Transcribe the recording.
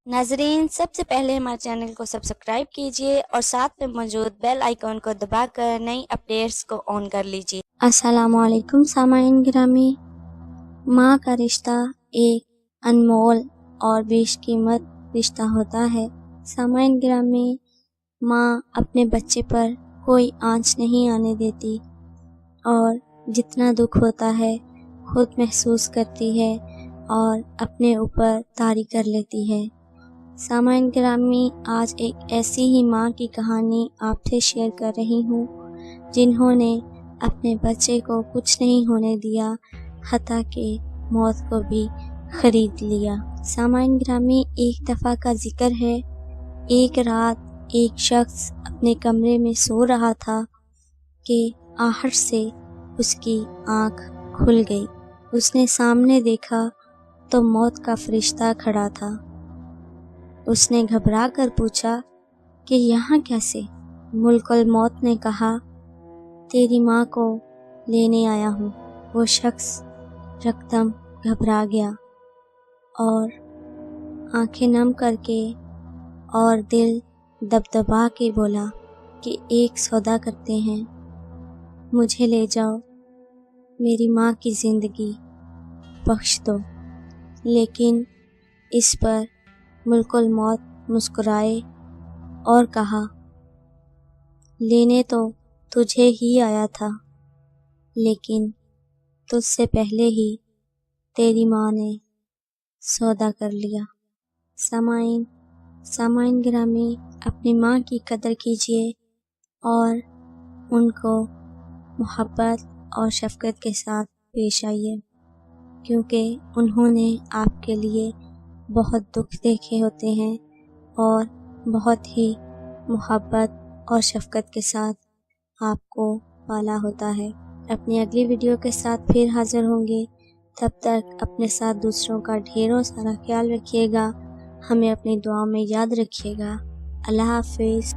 नाजरीन, सबसे पहले हमारे चैनल को सब्सक्राइब कीजिए और साथ में मौजूद बेल आइकॉन को दबाकर नई अपडेट्स को ऑन कर लीजिए। अस्सलामुअलैकुम सामाईन गिरामी। माँ का रिश्ता एक अनमोल और बेशकीमत रिश्ता होता है। सामाईन गिरामी, माँ अपने बच्चे पर कोई आंच नहीं आने देती और जितना दुख होता है खुद महसूस करती है और अपने ऊपर तारी कर लेती है। सामाईन गिरामी, आज एक ऐसी ही माँ की कहानी आपसे शेयर कर रही हूँ जिन्होंने अपने बच्चे को कुछ नहीं होने दिया, हत्ता कि मौत को भी खरीद लिया। सामाईन गिरामी, एक दफ़ा का जिक्र है, एक रात एक शख्स अपने कमरे में सो रहा था कि आहट से उसकी आँख खुल गई। उसने सामने देखा तो मौत का फरिश्ता खड़ा था। उसने घबरा कर पूछा कि यहाँ कैसे? मुल्कुल मौत ने कहा, तेरी माँ को लेने आया हूँ। वो शख्स यकदम घबरा गया और आंखें नम करके और दिल दबदबा के बोला कि एक सौदा करते हैं, मुझे ले जाओ, मेरी माँ की ज़िंदगी बख्श दो। लेकिन इस पर मुल्कुल मौत मुस्कुराए और कहा, लेने तो तुझे ही आया था, लेकिन तुझसे पहले ही तेरी माँ ने सौदा कर लिया। सामाईन गिरामी, अपनी माँ की कदर कीजिए और उनको मोहब्बत और शफ़क़त के साथ पेश आइए, क्योंकि उन्होंने आपके लिए बहुत दुख देखे होते हैं और बहुत ही मोहब्बत और शफ़क़त के साथ आपको पाला होता है। अपनी अगली वीडियो के साथ फिर हाज़िर होंगे। तब तक अपने साथ दूसरों का ढेरों सारा ख्याल रखिएगा। हमें अपनी दुआ में याद रखिएगा। अल्लाह हाफ़िज़।